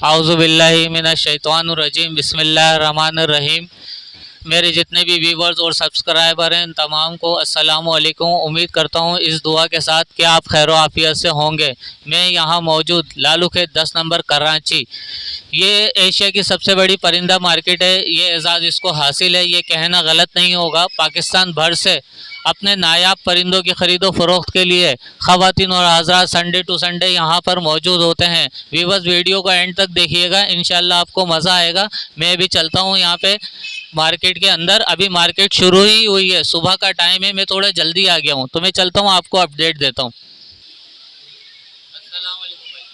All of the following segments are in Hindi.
आउज़ुबिल्लाहि मिनश्शैतानिर्रजीम बिस्मिल्लाहिर्रहमानिर्रहीम। मेरे जितने भी व्यूवर्स और सब्सक्राइबर हैं, तमाम को अस्सलाम वालेकुम। उम्मीद करता हूँ इस दुआ के साथ कि आप खैर आफियत से होंगे। मैं यहाँ मौजूद लालू खेत 10 नंबर कराची। ये एशिया की सबसे बड़ी परिंदा मार्केट है। ये एजाज़ इसको हासिल है, ये कहना गलत नहीं होगा। पाकिस्तान भर से अपने नायाब परिंदों की ख़रीदो फ़रोख्त के लिए ख़वातीन और हज़रात संडे टू संडे यहाँ पर मौजूद होते हैं। व्यूवर्स वीडियो को एंड तक देखिएगा, इंशाल्लाह आपको मज़ा आएगा। मैं भी चलता हूँ यहाँ पे मार्केट के अंदर। अभी मार्केट शुरू ही हुई है, सुबह का टाइम है, मैं थोड़ा जल्दी आ गया हूँ तो मैं चलता हूँ, आपको अपडेट देता हूँ।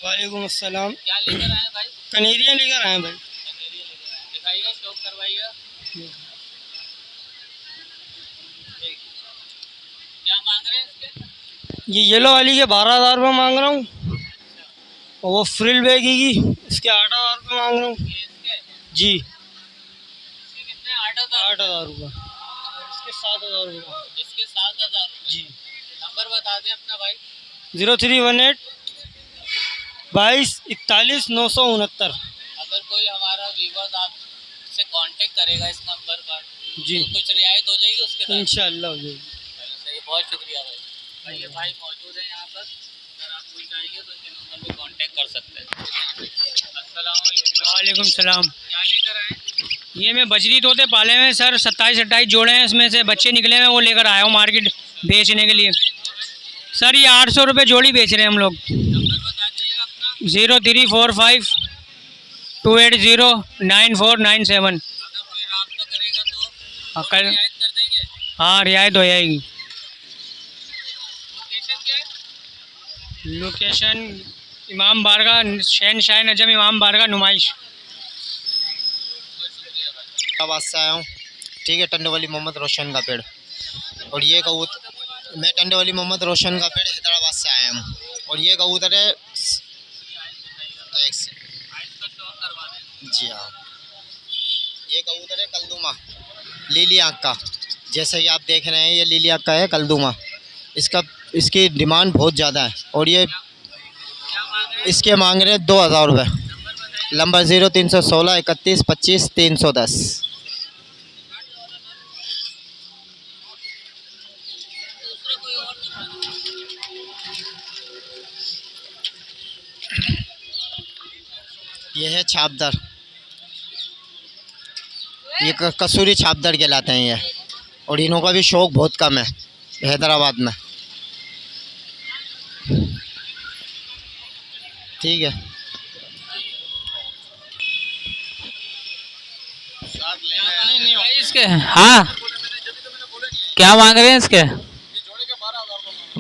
वालेकुम अस्सलाम। क्या लेकर आए भाई? कनेरियाँ लेकर आए भाई। दिखाइए, स्टॉक करवाइए। क्या मांग रहे हैं इसके? ये येलो वाली के 12,000 रुपये मांग रहा हूँ, और वो फ्रिल बैगी की इसके 8,000 रुपये मांग रहा हूँ जी। इसके कितने? 8,000। 8,000 रुपये। इसके 7,000 रुपये। इसके 7,000 जी। नंबर बता दें अपना भाई। 0318 22 41 969। अगर कोई हमारा व्यूअर्स आपसे कांटेक्ट करेगा इस नंबर पर जी, तो कुछ रियायत हो जाएगी उसके साथ? इंशाल्लाह हो जाएगी। सही, बहुत शुक्रिया भाई। ये भाई मौजूद है यहाँ पर, अगर आप कोई चाहिए तो इनके नंबर पर कांटेक्ट कर सकते हैं। अस्सलाम वालेकुम। वालेकुम सलाम। क्या लेकर आए? ये मैं बजरी तोते पाले हुए हैं सर, 27-28 जोड़े हैं, इसमें से बच्चे निकले हैं, वो लेकर आया हूँ मार्केट बेचने के लिए। सर ये 800 रुपये जोड़ी बेच रहे हैं हम लोग। नंबर बता दीजिएगा अपना। 0345 280 9497। अगर कोई रब्ता करेगा तो कल रियायत कर देंगे? हाँ, रियायत हो जाएगी। लोकेशन क्या है? लोकेशन इमाम बारगाह, शहनशाह नजम इमाम बारगाह नुमाइश। आवाज़ से आया हूँ, ठीक है। टंडे मोहम्मद रोशन का पेड़, और ये कबूतर, मैं टंडे मोहम्मद रोशन का पेड़ हैदराबाद से आया हूँ, और ये कबूतर है जी हाँ। ये कबूतर है कलदुमा, लीली आँख का, जैसे कि आप देख रहे हैं, ये लीली आँख का है कलदुमा। इसकी डिमांड बहुत ज़्यादा है, और ये इसके मांग रहे हैं 2,000 रुपये। नंबर 0316 31 25 310। ये है छापदर, ये कसूरी छापदर कहलाते हैं ये, और इन्हों का भी शौक बहुत कम है हैदराबाद में, ठीक है। इसके हाँ, क्या मांग रहे हैं इसके?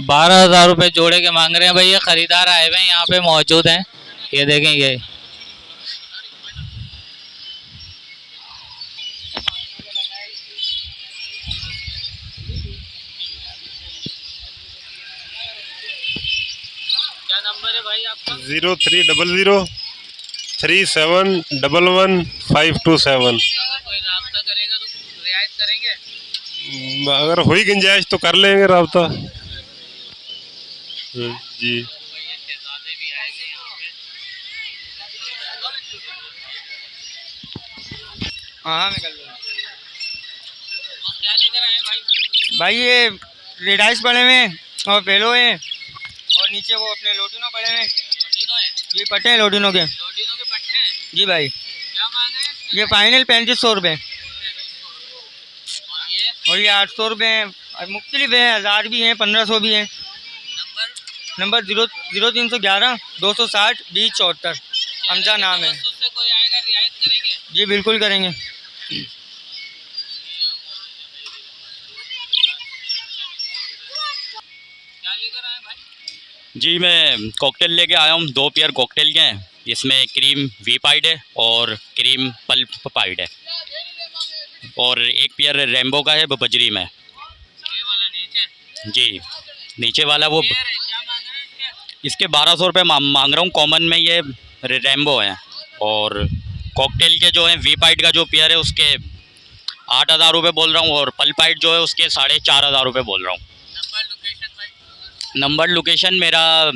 12,000 रुपये जोड़े के मांग रहे हैं भाई। ये खरीदार आए हुए हैं यहाँ पे मौजूद हैं, ये देखें। ये क्या नंबर है भाई आपका? 0300 3711 527। अगर कोई रब्ता करेगा तो रियायत करेंगे? अगर हुई गुंजाइश तो कर लेंगे रब्ता जी। हाँ, मैं कर लूँगा क्या लेकर आए भाई? भाई। ये रेडाइस पड़े हुए हैं और पेलो हैं, और नीचे वो अपने लोटिनो पड़े हुए हैं। लोटिनो है? ये पट्टे हैं लोटिनो के। लोटिनो के पट्टे हैं जी भाई। क्या मांग रहे हैं? ये फाइनल 3500 रुपये, और ये और ये 800 रुपये हैं, और मुख्तलिफ हैं, 1000 भी हैं, 1500 भी हैं। नंबर? नंबर 0311 260 2074। हमजा नाम है उससे कोई आएगा रियायत करेंगे? जी, बिल्कुल करेंगे। क्या लेकर आए भाई? जी, मैं कॉकटेल लेके आया हूँ। 2 पेयर कॉकटेल के हैं, इसमें क्रीम वी पाइड है और क्रीम पल्प पाइड है, और 1 पेयर रेम्बो का है वो बजरी में। ये वाला नीचे? जी, नीचे वाला वो क्या मांग रहे हैं इसके? इसके 1200 रुपये मांग रहा हूँ। कॉमन में ये रेम्बो है, और कॉकटेल के जो है वी पाइड का जो पेयर है उसके 8,000 रुपये बोल रहा हूँ, और पल्प पाइड जो है उसके 4,500 रुपये बोल रहा हूँ। नंबर लोकेशन भाई? नंबर लोकेशन मेरा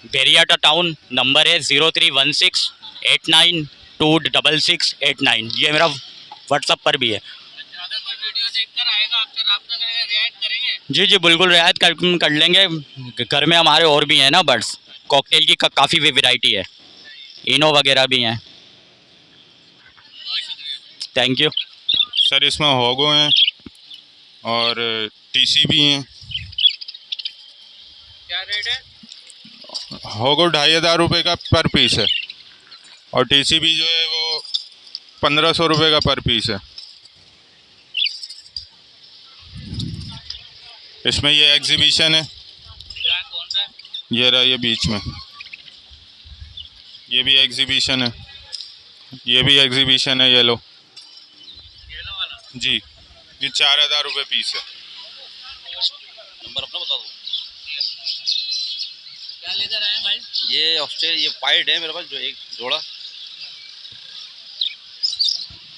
बेरियाटा टाउन, नंबर है 0316 89266889। ये मेरा व्हाट्सअप पर भी है। अगर कोई वीडियो देखकर आएगा आपसे रब्ता करेगा, रियायत करेंगे? जी जी बिल्कुल रियायत कर लेंगे। घर में हमारे और भी हैं ना बर्ड्स, कॉकटेल की काफ़ी वैरायटी है, इनो वगैरह भी हैं। Thank you sir. इसमें होगो हैं और टीसी भी हैं। क्या रेट है? होगो 2500 रुपये का पर पीस है और टीसी भी जो है वो 1500 रुपये का पर पीस है। इसमें ये एग्जीबिशन है, कौन सा? ये रहा ये बीच में, ये भी एग्जीबिशन है, ये भी एग्जीबिशन है येलो वाला? जी। ये 4000 रुपये पीस है। नंबर अपना बता दो। क्या लेकर आए भाई? ये ऑस्ट्रेलिया, ये पाइड है मेरे पास जो एक जोड़ा,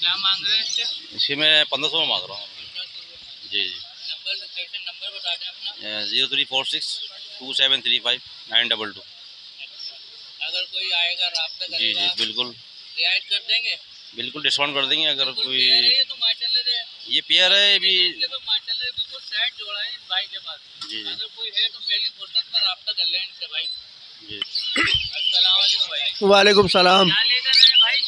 क्या मांग रहे हैं इसके? इसी में 1500 में मांग रहा हूँ। जी जी। नंबर, लोकेशन, नंबर बता दें अपना। 03462735 922। अगर कोई आएगा रब्ता जी करेगा, जी बिल्कुल रियायत कर देंगे? बिल्कुल डिस्काउंट कर देंगे। अगर कोई कोई पेयर है ये तो माशाल्लाह से, ये पेयर है, ये भी ये तो माशाल्लाह से बिल्कुल सेट जोड़ा है इन भाई के पास। जी जी अगर कोई है तो पहली फुर्सत में रब्ता कर लें इनसे भाई। जी। अस्सलाम वालेकुम भाई। वालेकुम सलाम। क्या लेकर आए भाई?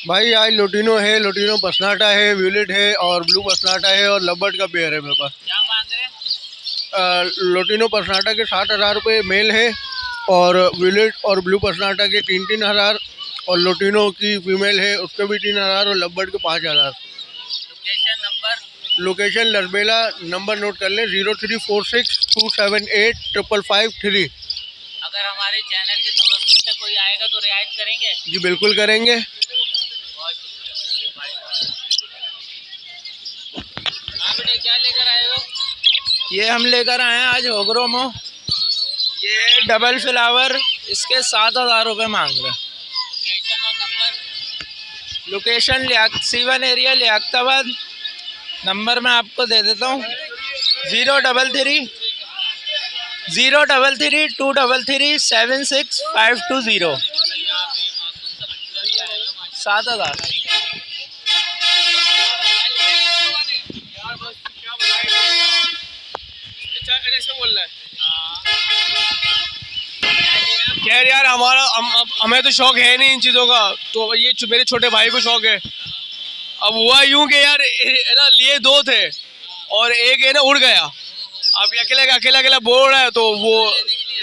भाई आज लोटिनो है, लोटिनो पसनाटा है, व्यूलेट है और ब्लू पसनाटा है और लबर्ड का पेयर है मेरे पास। क्या मांग रहे हैं? लोटिनो पसनाटा के 60,000 रुपये मेल है और व्यूलेट और ब्लू पसनाटा के 3,000 और लोटिनो की फीमेल है उसके भी 3,000 और लबर्ड के 5,000। Location, number? लोकेशन लरबेला, नंबर नोट कर लें 0346278553। अगर हमारे चैनल के तवज्जुह से कोई आएगा तो रियायत करेंगे? जी बिल्कुल करेंगे। बहुत शुक्रिया भाई। आप बेटे क्या लेकर आए हो? ये हम लेकर आए हैं आज होगरोमो, ये डबल फ्लावर, इसके 7,000 रुपये मांग रहे हैं। लोकेशन और नंबर? लोकेशन सीवन एरिया लियाकताबाद। नंबर मैं आपको दे देता हूँ 033-233-76520। 7,000। खैर यार हमें तो शौक है नहीं इन चीज़ों का, तो ये मेरे छोटे भाई को शौक है। अब हुआ यूं कि यार है ना, लिए दो थे और एक है ना उड़ गया। अब अकेला बोल रहा है तो वो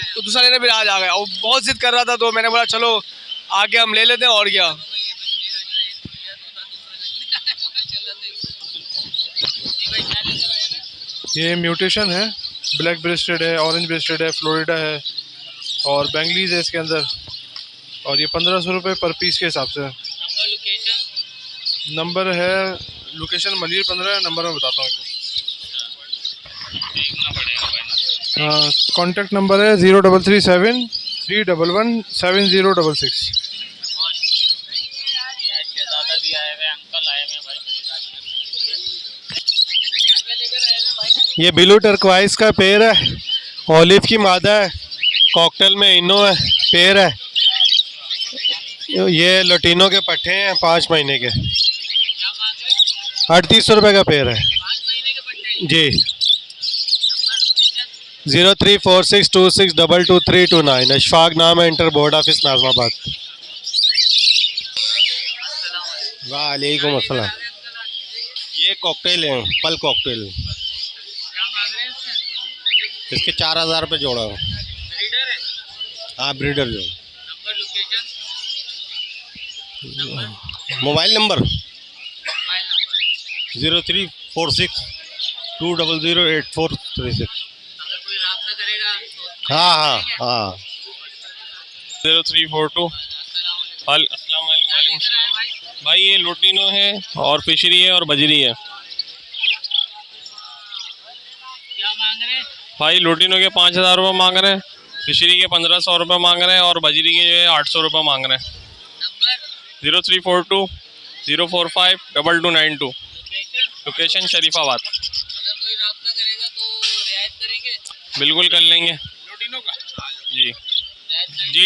तो दूसरा लेने भी आज आ गया और बहुत जिद कर रहा था, तो मैंने बोला चलो आगे हम ले लेते हैं और क्या। ये म्यूटेशन है, ब्लैक ब्रेस्टेड है, ऑरेंज ब्रेस्टेड है, फ्लोरिडा है और बेंगलीज है इसके अंदर, और ये 1500 रुपये पर पीस के हिसाब से है। नंबर है, लोकेशन मलिर 15 नंबर में बताता हूँ। कॉन्टैक्ट नंबर है 0337-311-7066। ये ब्लू टर्कवाइज का पेड़ है, ऑलिव की मादा है, कॉकटेल में इनो है, पेड़ है। ये लोटिनो के पट्टे हैं 5 महीने के, 3800 रुपये का पेड़ है जी। 034626222329। अशफाक नाम है, इंटर बोर्ड ऑफिस नाजमाबाद। वालेकुम अस्सलाम। ये कॉकटेल है, पल कॉकटेल, इसके 4000 रुपये जोड़ा है। हाँ ब्रीडर जो। Mobile number 0346200846। हाँ 0342। अस्सलाम वालेकुम भाई। ये लोटिनो है और फिशरी है और बजरी है। क्या मांग रहे हैं भाई? लोटिनो के 5,000 रुपये मांग रहे हैं, फिशरी के 1500 रुपये मांग रहे हैं और बजरी के जो है 800 रुपये मांग रहे हैं। 0342-045-2292। लोकेशन शरीफाबाद। अगर कोई रब्ता करेगा तो रियायत करेंगे? बिल्कुल कर लेंगे। लोटिनो का? जी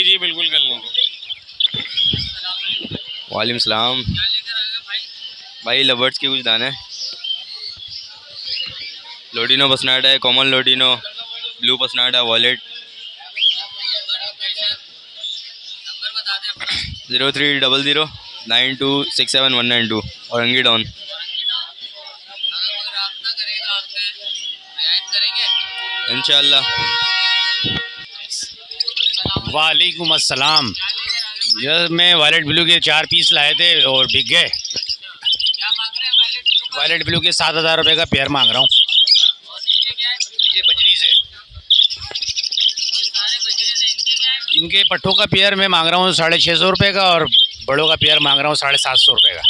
जी बिल्कुल कर लेंगे। वालेकुम सलाम भाई। लवर्स के कुछ दाने, लोडिनो पसनाट है, कॉमन लोडिनो, ब्लू पसनाट है, वॉलेट 030092679192 और अंगीडॉन। इंशाल्लाह। वालेकुम अस्सलाम। यह मैं वायलेट ब्लू के 4 पीस लाए थे और बिक गए। वायलेट ब्लू के 7,000 रुपये का पेयर मांग रहा हूँ। ये बजरी से, इनके पट्टों का पेयर मैं मांग रहा हूँ 650 रुपये का और बड़ों का पेयर मांग रहा हूँ 750 रुपये का।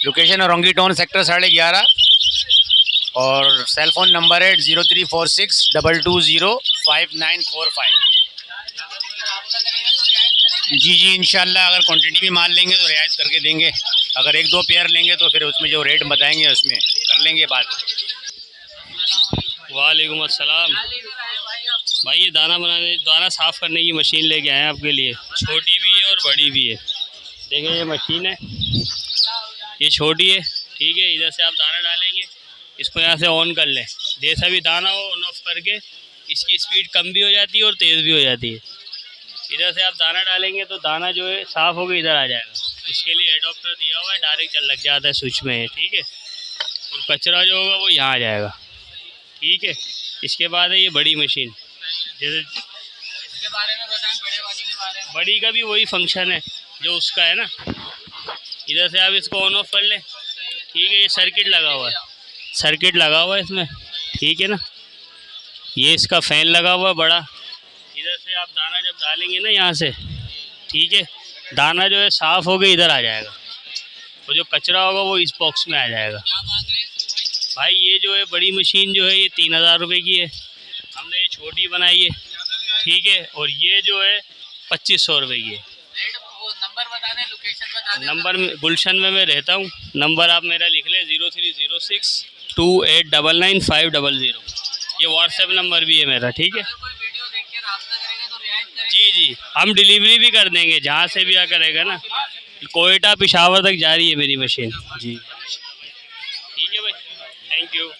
लोकेशन है रोंगीटोन सेक्टर 11.5 और सेल फ़ोन नंबर है 0346220595। जी इंशाल्लाह। अगर क्वांटिटी भी माल लेंगे तो रियायत करके देंगे। अगर 1-2 पेयर लेंगे तो फिर उसमें जो रेट बताएंगे उसमें कर लेंगे बात। वालेकुम अस्सलाम भाई। ये दाना साफ़ करने की मशीन लेके आए हैं आपके लिए। छोटी भी है और बड़ी भी है। देखिए ये मशीन है, ये छोटी है, ठीक है। इधर से आप दाना डालेंगे, इसको यहाँ से ऑन कर लें। जैसा भी दाना हो ऑन ऑफ करके इसकी स्पीड कम भी हो जाती है और तेज़ भी हो जाती है। इधर से आप दाना डालेंगे तो दाना जो है साफ़ होकर इधर आ जाएगा। इसके लिए एडॉप्टर दिया हुआ है, डायरेक्ट चल लग जाता है स्विच में है, ठीक है। और कचरा जो होगा वो यहाँ आ जाएगा, ठीक है। इसके बाद है ये बड़ी मशीन, जैसे इसके बारे में बताएं, बड़े वाली के बारे में। बड़ी का भी वही फंक्शन है जो उसका है ना। इधर से आप इसको ऑन ऑफ कर लें, ठीक है। ये सर्किट लगा हुआ है, सर्किट लगा हुआ है इसमें, ठीक है ना। ये इसका फ़ैन लगा हुआ है बड़ा। इधर से आप दाना जब डालेंगे ना यहाँ से, ठीक है, दाना जो है साफ़ हो गया इधर आ जाएगा और जो कचरा होगा वो इस बॉक्स में आ जाएगा। भाई ये जो है बड़ी मशीन जो है ये 3,000 रुपये की है। हमने ये छोटी बनाई है, ठीक है। और ये जो है 2,500 रुपये की है। नंबर बता दें, लोकेशन बता दें। नंबर गुलशन में मैं रहता हूँ। नंबर आप मेरा लिख लें 030628999500। ये व्हाट्सएप नंबर भी है मेरा, ठीक है। जी हम डिलीवरी भी कर देंगे, जहाँ से भी आकर रहेगा ना। कोयटा पेशावर तक जा रही है मेरी मशीन जी, ठीक है भाई। Thank you.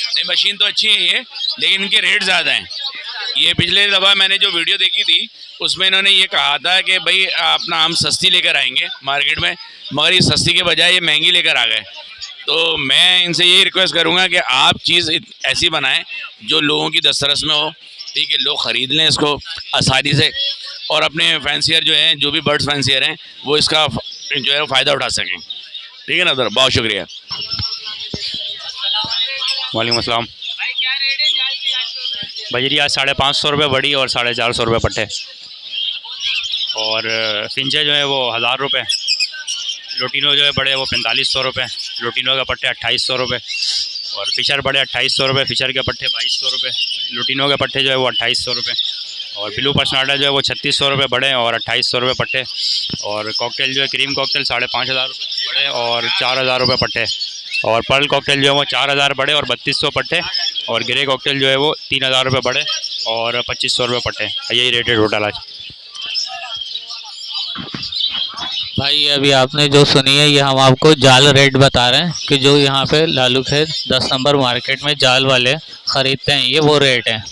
नहीं मशीन तो अच्छी है ये, लेकिन इनके रेट ज़्यादा हैं। ये पिछले दफ़ा मैंने जो वीडियो देखी थी उसमें इन्होंने ये कहा था कि भाई अपना हम सस्ती लेकर आएंगे मार्केट में, मगर ये सस्ती के बजाय ये महंगी लेकर आ गए। तो मैं इनसे ये रिक्वेस्ट करूँगा कि आप चीज़ ऐसी बनाएं जो लोगों की दस्तरस में हो, ठीक है। लोग ख़रीद लें इसको आसानी से और अपने फैंसियर जो हैं, जो भी बर्ड्स फैंसियर हैं, वो इसका जो है फ़ायदा उठा सकें, ठीक है ना। सर बहुत शुक्रिया। वालेकुम अस्सलाम। बजरी आज 550 रुपये बड़ी और 450 रुपये पट्टे। और फिंचे जो है वो 1000 रुपये। लोटिनो जो है बड़े वो 4500 रुपये। लोटिनो के पट्टे 2800 रुपये। और फिशर बड़े 2800 रुपये। फिशर के पट्टे 2200 रुपये। लोटिनो के पट्टे जो है वो 2800 रुपये। और ब्लू पर्सनाटा जो है वो 3600 रुपये बड़े और 2800 रुपये पट्टे। और कॉकटेल जो है क्रीम कॉकटेल 5500 रुपये बड़े और 4000 रुपये पट्टे। और पर्ल कॉकटेल जो है वो 4000 बड़े और 3200 पट्टे। और ग्रे कॉकटेल जो है वो 3000 रुपये बड़े और 2500 रुपये पट्टे। यही रेट है टोटल आज। भाई अभी आपने जो सुनी है ये हम आपको जाल रेट बता रहे हैं कि जो यहाँ पे लालू खेत 10 नंबर मार्केट में जाल वाले ख़रीदते हैं, ये वो रेट है।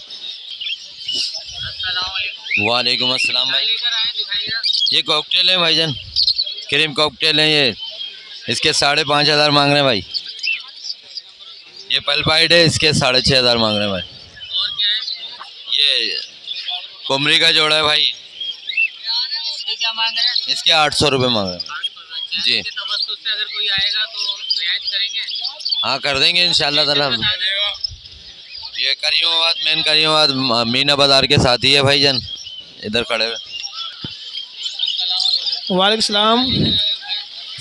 वालेकुम अस्सलाम भाई। ये कॉकटेल है भाईजान, क्रीम कॉकटेल है ये। इसके 5500 मांग रहे हैं भाई। ये पलपाइड है, इसके 6500 मांग रहे हैं भाई। ये कुमरी का जोड़ा है भाई, क्या मांग रहे हैं? इसके 800 रुपये मांग रहे हैं जी। अगर कोई आएगा तो रियायत करेंगे? हाँ कर देंगे इंशाल्लाह ताला। ये करीमाबाद मेन करीमाबाद मीना बाज़ार के साथ ही है भाईजान, इधर खड़े हुए। वालेकुम सलाम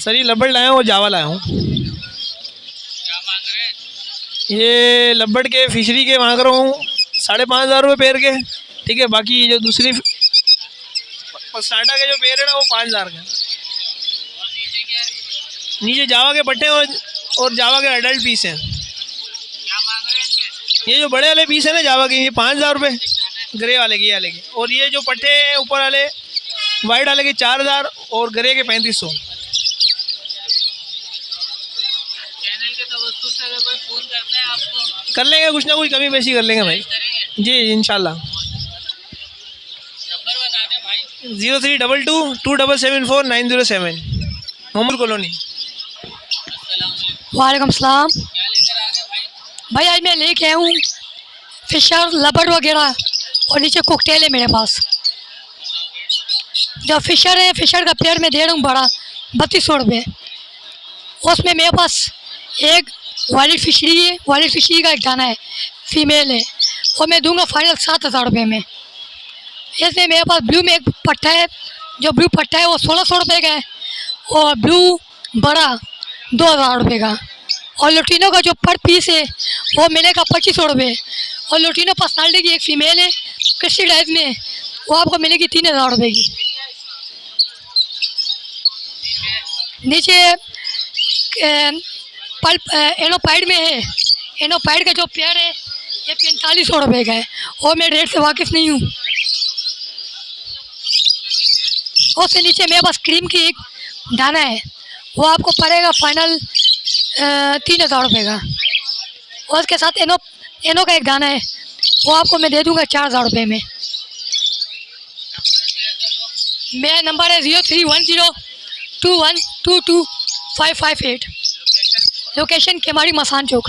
सर। ये लब्बड़ लाया हूँ और जावा लाया हूँ। ये लब्बड़ के फिशरी के मांग रहा हूँ 5500 रुपये पेड़ के, ठीक है। बाकी जो दूसरी पसाटा के जो पेड़ है ना वो 5000 का। नीचे जावा के पट्टे और जावा के अडल्ट पीस हैं। ये जो बड़े वाले पीस है ना जावा के, ये 5000 रुपये ग्रे वाले के, ये वाले के। और ये जो पट्टे हैं ऊपर वाले वाइट वाले के 4000 और ग्रे के 3500। चैनल के तवज्जुह से अगर कोई फ़ोन करता है आपको कर लेंगे, कुछ ना कुछ कमी बेशी कर लेंगे भाई। जी इंशाल्लाह। 0322274907 मोहम्मद कॉलोनी। वालेकुम सलाम भाई। आज मैं लेके आया हूँ फिशर लबड़ वगैरह और नीचे कोकटेल है मेरे पास। जो फिशर है, फिशर का पेड़ में दे रहा हूँ बड़ा 3200 रुपये। उसमें मेरे पास एक वाइलेट फिशरी है, वाइलेट फिशरी का एक दाना है, फीमेल है, और मैं दूंगा फाइनल 7000 रुपये में। इसमें मेरे पास ब्लू में एक पट्टा है, जो ब्लू पट्टा है वो 1600 रुपये का है, और ब्लू बड़ा 2000 रुपये का। और लुटिनो का जो पर पीस है वो मिलेगा 2500 रुपये। और लुटिनो पर्सनालिटी की एक फ़ीमेल है कृषि टाइप में, वो आपको मिलेगी 3000 रुपये की। नीचे पल्प एनोपाइड में है, एनोपाइड का जो पेड़ है ये 4500 रुपये का है, और मैं रेट से वाकिफ़ नहीं हूँ। और उससे नीचे मेरे पास क्रीम की एक दाना है, वो आपको पड़ेगा फाइनल 3000 रुपये का। और उसके साथ एनो का एक दाना है, वो आपको मैं दे दूंगा 4000 रुपये में। मेरा नंबर है 031021225558। लोकेशन केमाड़ी मसान चौक।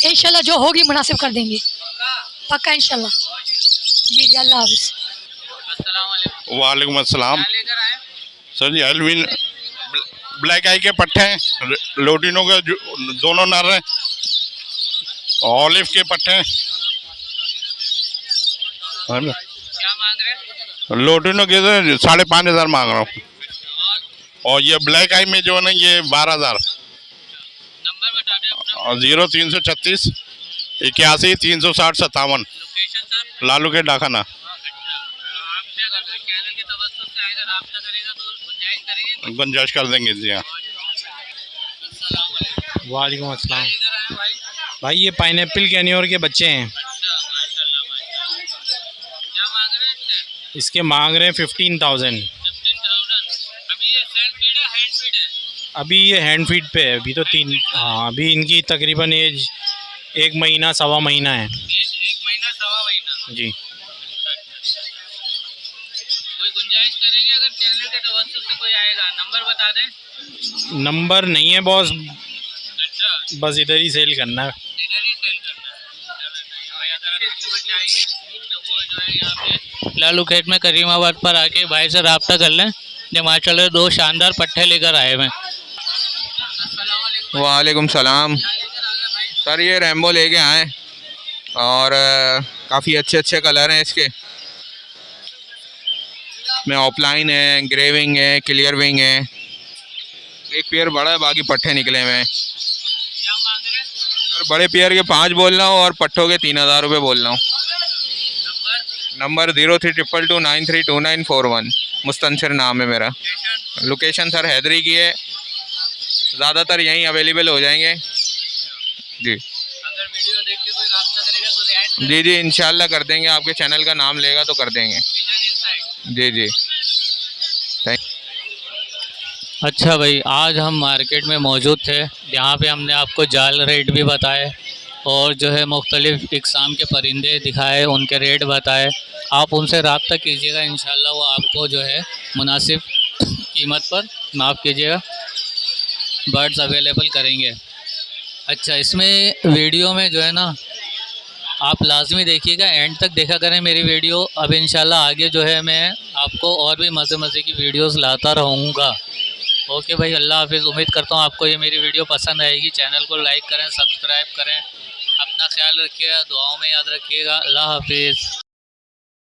इंशाल्लाह जो होगी मुनासिब कर देंगे, पक्का इंशाल्लाह। जी जी, अल्लाह हाफ़िज़। वालेकुम अस्सलाम सर जी। एल्विन ब्लैक आई के पट्टे हैं, लोटिनो के दोनों नर हैं, ऑलिव के पट्टे हैं। लोटिनो के 5500 मांग रहा हूँ, और ये ब्लैक आई में जो है ना ये 12000। 0336 81 360 57 लालू के डाखाना। गुंजाइश कर देंगे जी हाँ। वालेकुम अस्सलाम भाई। ये पाइनएप्पल कैनियोर के बच्चे हैं, इसके मांग रहे हैं 15000। अभी ये हैंड फीड पे है, अभी तो 3 हाँ, अभी इनकी तकरीबन एज 1 महीना सवा महीना है। 1 महीना सवा महीना जी। कोई गुंजाइश करेंगे अगर चैनल के तवज्जुह से कोई आएगा? नंबर बता दें। नंबर नहीं है बॉस, बस इधर ही सेल करना है। लालू खेत में करीमाबाद पर आके भाई से रब्ता कर लें, जो माशाल्लाह 2 शानदार पट्टे लेकर आए हैं। वालेकुम सलाम सर। ये रैम्बो लेके आए और काफ़ी अच्छे अच्छे कलर हैं इसके में। ऑफलाइन है, ग्रेविंग है, क्लियर विंग है। एक पेयर बड़ा है, बाकी पट्टे निकले हुए हैं। और बड़े पेयर के 5 बोल रहा हूँ और पट्टों के 3000 रुपये बोल रहा हूँ। नंबर 0322932941। मुस्तनसर नाम है मेरा। लोकेशन सर हैदरी की है, ज़्यादातर यहीं अवेलेबल हो जाएंगे जी। अगर वीडियो देख के कोई राब्ता करेगा तो रियायत जी जी इंशाल्लाह कर देंगे। आपके चैनल का नाम लेगा तो कर देंगे। जी जी अच्छा भाई, आज हम मार्केट में मौजूद थे, यहाँ पे हमने आपको जाल रेट भी बताए और जो है मुख्तलिफ़ इक़साम के परिंदे दिखाए, उनके रेट बताए। आप उनसे रब्ता कीजिएगा, इंशाल्लाह वो आपको जो है मुनासिब कीमत पर माफ़ कीजिएगा बर्ड्स अवेलेबल करेंगे। अच्छा, इसमें वीडियो में जो है ना आप लाजमी देखिएगा, एंड तक देखा करें मेरी वीडियो। अब इंशाल्लाह आगे जो है मैं आपको और भी मज़े की वीडियोस लाता रहूँगा। ओके भाई, अल्लाह हाफिज़। उम्मीद करता हूँ आपको ये मेरी वीडियो पसंद आएगी। चैनल को लाइक करें, सब्सक्राइब करें। अपना ख्याल रखिएगा, दुआओं में याद रखिएगा। अल्लाह हाफिज़।